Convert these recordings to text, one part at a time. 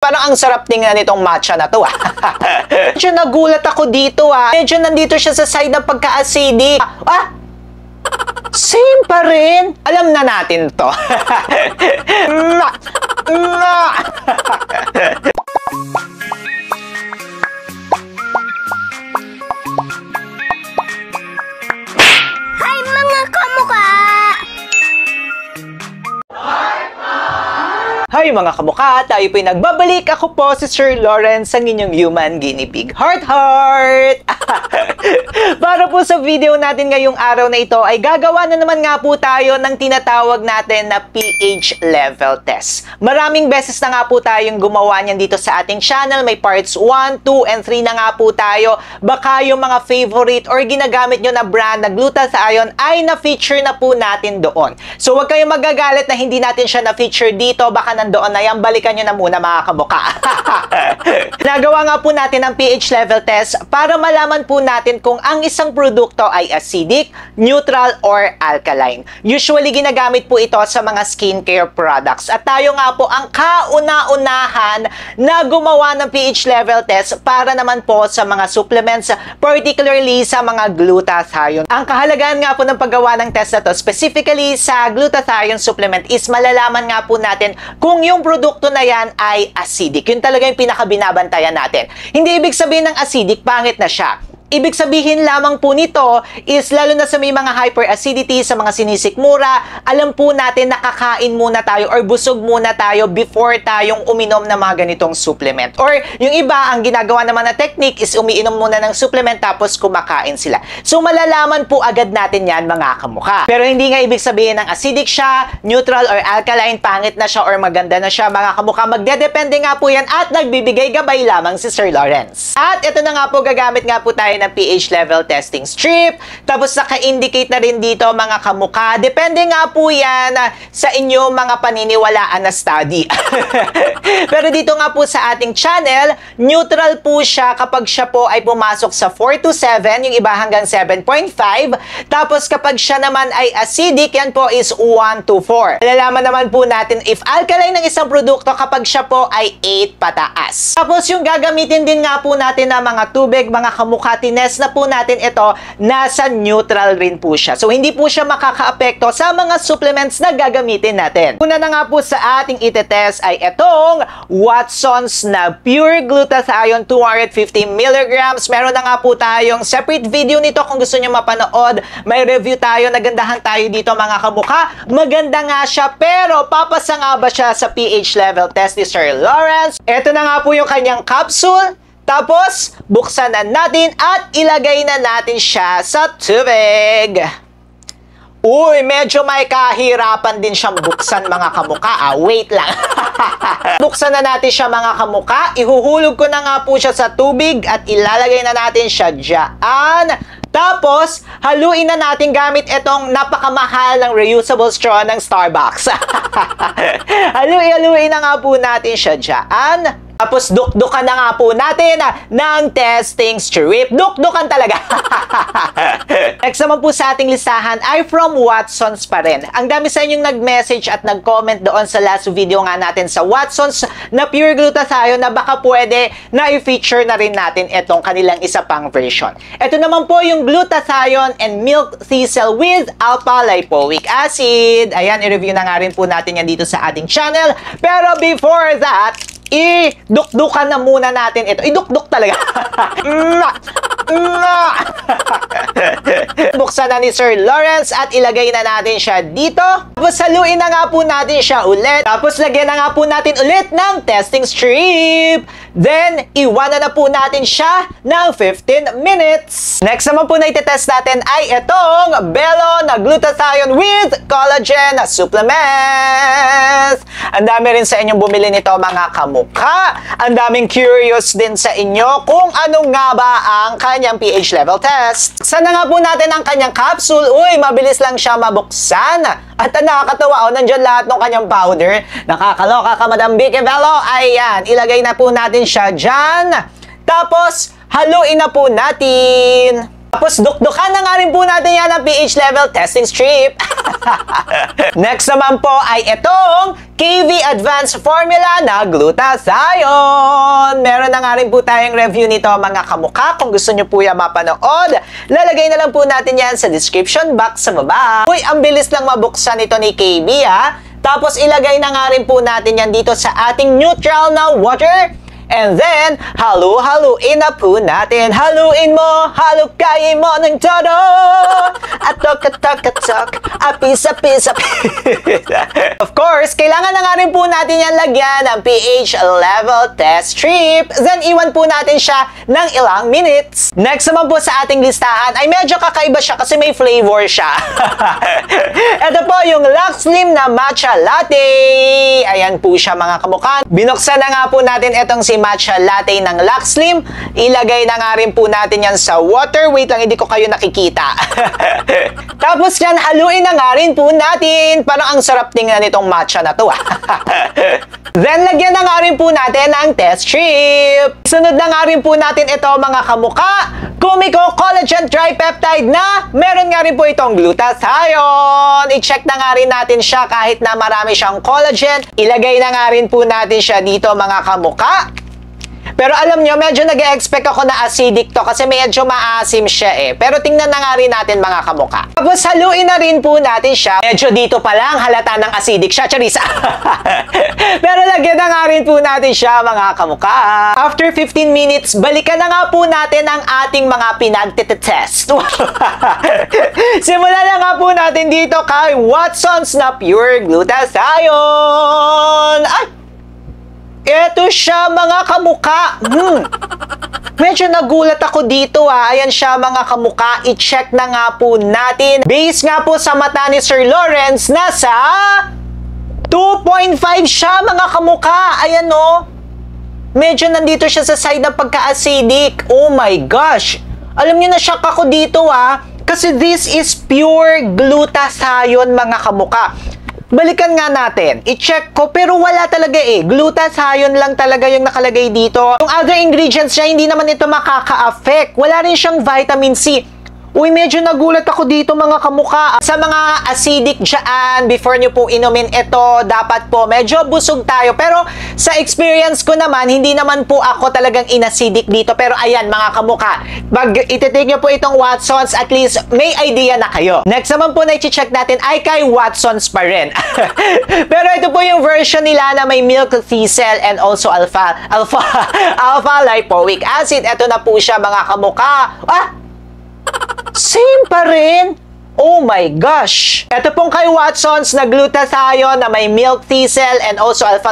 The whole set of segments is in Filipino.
Parang ang sarap tingnan nitong matcha na to Medyo nagulat ako dito Medyo nandito siya sa side ng pagka-acidic. Same pa rin. Alam na natin to. Hi mga kamukha! Hi mga kamukha! Tayo po'y nagbabalik. Ako po si Sir Lawrence, ang inyong human guinea pig. Heart! Para po sa video natin ngayong araw na ito ay gagawa na naman nga po tayo ng tinatawag natin na pH level test. Maraming beses na nga po tayong gumawa niyan dito sa ating channel. May parts 1, 2, and 3 na nga po tayo. Baka yung mga favorite or ginagamit nyo na brand na glutathione ay na-feature na po natin doon. So huwag kayong magagalit na hindi natin siya na-feature dito. Baka nandoon na yan. Balikan nyo na muna mga kamukha. Nagawa nga po natin ang pH level test para malaman po natin kung ang isang produkto ay acidic, neutral, or alkaline. Usually, ginagamit po ito sa mga skincare products. At tayo nga po ang kauna-unahan na gumawa ng pH level test para naman po sa mga supplements, particularly sa mga glutathione. Ang kahalagahan nga po ng paggawa ng test na to, specifically sa glutathione supplement, is malalaman nga po natin kung yung produkto na yan ay acidic. Yun talaga yung pinakabinabantayan natin. Hindi ibig sabihin ng acidic, pangit na siya. Ibig sabihin lamang po nito is lalo na sa may mga hyperacidity, sa mga sinisikmura, alam po natin nakakain muna tayo or busog muna tayo before tayong uminom ng mga ganitong supplement. Or yung iba, ang ginagawa naman na technique is umiinom muna ng supplement tapos kumakain sila. So malalaman po agad natin yan mga kamukha. Pero hindi nga ibig sabihin ng acidic siya, neutral or alkaline, pangit na siya or maganda na siya mga kamukha. Magdedepende nga po yan at nagbibigay gabay lamang si Sir Lawrence. At ito na nga po, gagamit nga po tayo ng pH level testing strip. Tapos naka-indicate na rin dito mga kamukha. Depende nga po yan sa inyo mga paniniwalaan na study. Pero dito nga po sa ating channel, neutral po siya kapag siya po ay pumasok sa 4 to 7, yung iba hanggang 7.5. Tapos kapag siya naman ay acidic, yan po is 1 to 4. Malalaman naman po natin if alkaline ng isang produkto kapag siya po ay 8 pataas. Tapos yung gagamitin din nga po natin na mga tubig, mga kamukha, test na po natin ito, nasa neutral rin po siya. So, hindi po siya makaka-apekto sa mga supplements na gagamitin natin. Una na nga po sa ating itetest ay itong Watsons na Pure Glutathione 250 mg. Meron na nga po tayong separate video nito kung gusto nyo mapanood. May review tayo, nagandahan tayo dito mga kamukha. Maganda nga siya, pero papasa nga ba siya sa pH level test ni Sir Lawrence? Ito na nga po yung kanyang capsule. Tapos, buksan na natin at ilagay na natin siya sa tubig. Uy, medyo may kahirapan din siyang buksan mga kamukha. Wait lang. Buksan na natin siya mga kamukha. Ihuhulog ko na nga po siya sa tubig at ilalagay na natin siya dyan. Tapos, haluin na natin gamit itong napakamahal ng reusable straw ng Starbucks. Haluin na nga po natin siya dyan. Tapos, dukdukan na nga po natin ng testing strip. Dukdukan talaga. Next naman po sa ating listahan ay from Watsons pa rin. Ang dami sa inyong nag-message at nag-comment doon sa last video nga natin sa Watsons na Pure Glutathione na baka pwede na i-feature na rin natin itong kanilang isa pang version. Ito naman po yung Glutathione and Milk Thistle with Alpha-Lipoic Acid. Ayan, i-review na nga rin po natin yan dito sa ating channel. Pero before that, idukdukan na muna natin ito. Idukduk talaga. Buksan na ni Sir Lawrence at ilagay na natin siya dito. Tapos haluin na nga po natin siya ulit. Tapos lagyan na nga po natin ulit ng testing strip. Then, iwanan na po natin siya ng 15 minutes. Next naman po na itetest natin ay itong Bello na Glutathione with Collagen Supplements. Ang dami rin sa inyong bumili nito mga kamukha. Ang daming curious din sa inyo kung ano nga ba ang kanyang pH level test. Sana nga po natin ang kanyang capsule. Uy, mabilis lang siya mabuksan. At ang nakakatawa, nandyan lahat ng kanyang powder. Nakakaloka ka, Madam Vicky Bello. Ayan, ilagay na po natin siya dyan. Tapos, haluin na po natin. Tapos dukdukan na nga rin po natin yan ang pH level testing strip. Next naman po ay itong KV Advanced Formula na glutathione. Meron na nga rin po tayong review nito mga kamukha. Kung gusto nyo po yan mapanood, lalagay na lang po natin yan sa description box sa baba. Uy, ang bilis lang mabuksan ito ni KB ha. Tapos ilagay na nga rin po natin yan dito sa ating neutral na water. And then, haluin na po natin. Haluin mo, halukayin mo ng todo. Atok, apis. Of course, kailangan na nga rin po natin yan lagyan ng pH level test strip. Then, iwan po natin siya ng ilang minutes. Next naman po sa ating listahan ay medyo kakaiba siya kasi may flavor siya. Ito po yung Lux Slim na matcha latte. Ayan po siya mga kamukha. Binuksan na nga po natin itong si matcha latte ng Lux Slim. Ilagay na nga rin po natin yan sa water. Wait lang, hindi ko kayo nakikita. Tapos yan, haluin na nga rin po natin. Parang ang sarap tingnan nitong matcha na to. Then, lagyan na nga rin po natin ang test strip. Sunod na nga rin po natin ito mga kamukha. Kumiko Collagen Tripeptide na meron nga rin po itong glutathione. I-check na nga rin natin siya kahit na marami siyang collagen. Ilagay na nga rin po natin siya dito mga kamukha. Pero alam nyo, medyo nag-expect ako na acidic to kasi medyo maasim siya eh. Pero tingnan na nga rin natin mga kamukha. Tapos haluin na rin po natin siya. Medyo dito pa lang halata ng acidic siya, charisa. Pero lagyan na nga rin po natin siya mga kamukha. After 15 minutes, balikan na nga po natin ang ating mga pinagtitetest. Simulan na nga po natin dito kay Watson's na Pure Glutathione. Ay! Ito siya mga kamukha. Medyo nagulat ako dito ha. Ayan siya mga kamukha. I-check na nga po natin. Base nga po sa mata ni Sir Lawrence, nasa 2.5 siya mga kamukha. Ayan o. Medyo nandito siya sa side ng pagka-acidic. Oh my gosh. Alam niyo na shock ako dito ha. Kasi this is pure glutathione mga kamukha. Balikan nga natin. I-check ko pero wala talaga eh. Glutathione lang talaga yung nakalagay dito. Yung other ingredients niya, hindi naman ito makaka-affect. Wala rin siyang vitamin C. Uy, medyo nagulat ako dito mga kamukha. Sa mga acidic dyan, before nyo po inumin ito, dapat po medyo busog tayo. Pero sa experience ko naman, hindi naman po ako talagang inacidic dito. Pero ayan mga kamukha, pag ititake nyo po itong Watson's, at least may idea na kayo. Next naman po na i-check natin ay kay Watson's pa rin. Pero ito po yung version nila na may milk thistle and also alpha lipoic acid. Ito na po siya mga kamukha. Same pa rin. Oh my gosh. Ito pong kay Watson's na glutathione na may milk thistle and also ano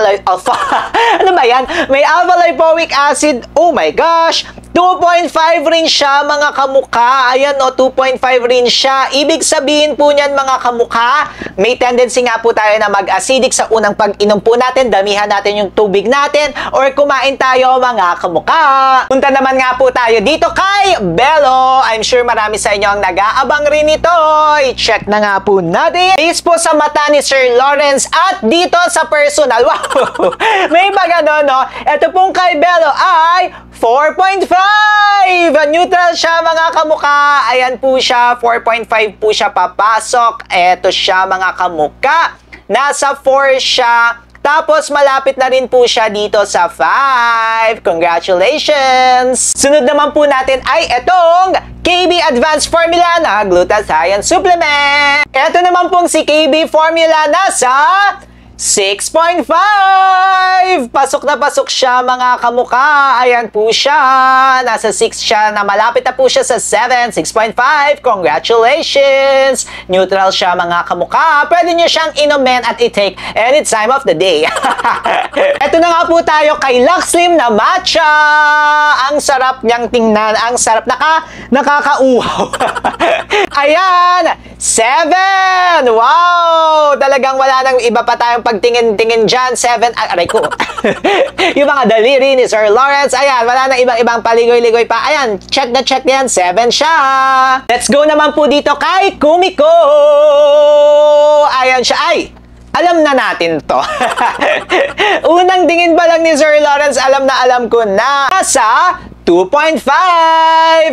ba yan? May alpha lipoic acid. Oh my gosh. 2.5 rin siya mga kamukha. Ayan o, 2.5 rin siya. Ibig sabihin po niyan mga kamukha, may tendency nga po tayo na mag-acidic sa unang pag-inom po natin. Damihan natin yung tubig natin or kumain tayo mga kamukha. Punta naman nga po tayo dito kay Bello. I'm sure marami sa inyo ang nag-aabang rin ito. I-check na nga po natin. Based po sa mata ni Sir Lawrence at dito sa personal. Wow! May magano no? Ito pong kay Bello ay 4.5! Neutral siya mga kamukha. Ayan po siya. 4.5 po siya papasok. Eto siya mga kamukha. Nasa 4 siya. Tapos malapit na rin po siya dito sa 5. Congratulations! Sunod naman po natin ay etong KB Advanced Formula na Glutathione Supplement. Eto naman pong si KB Formula nasa 6.5! Pasok na pasok siya mga kamukha. Ayan po siya. Nasa 6 siya na malapit na po siya sa 7. 6.5. Congratulations! Neutral siya mga kamukha. Pwede nyo siyang inumin at i-take any time of the day. Ito na nga po tayo kay Lux Slim na matcha. Ang sarap niyang tingnan. Ang sarap. Nakakauhaw. Ayan! 7! Wow! Talagang wala nang iba pa tayong pagtingin-tingin dyan. 7. Aray ko. Yung mga daliri ni Sir Lawrence. Ayan, wala nang ibang paligoy-ligoy pa. Ayan, check na check yan. 7 siya. Let's go naman po dito kay Kumiko. Ayan siya. Ay! Alam na natin to. Unang tingin pa lang ni Sir Lawrence, alam na alam ko na. Nasa 2.5!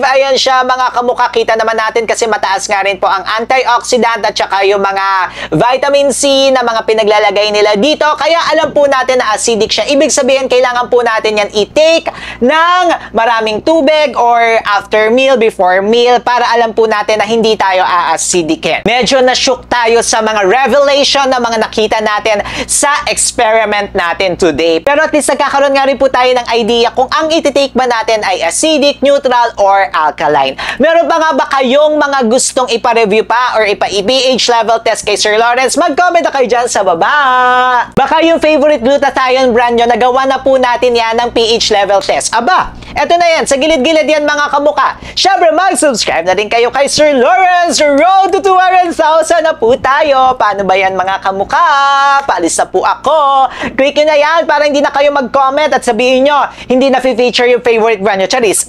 Ayan siya mga kamukha. Kita naman natin kasi mataas nga rin po ang antioxidant at saka yung mga vitamin C na mga pinaglalagay nila dito. Kaya alam po natin na acidic siya. Ibig sabihin, kailangan po natin yan i-take ng maraming tubig or after meal, before meal, para alam po natin na hindi tayo a-acidic. Medyo na-shook tayo sa mga revelation na mga nakita natin sa experiment natin today. Pero at least nagkakaroon nga rin po tayo ng idea kung ang iti-take ba natin ay acidic, neutral, or alkaline. Meron pa nga ba kayong mga gustong ipa-review pa or ipa-pH level test kay Sir Lawrence? Mag-comment na kayo dyan sa baba. Baka yung favorite glutathione brand nyo, nagawa na po natin yan ng pH level test. Aba, eto na yan. Sa gilid-gilid yan mga kamuka. Syempre, mag-subscribe na din kayo kay Sir Lawrence. Road to 200,000 na po tayo. Paano ba yan mga kamuka? Paalis na po ako. Click nyo na yan para hindi na kayo mag-comment at sabihin nyo, hindi na feature yung favorite brand nyo. Charis!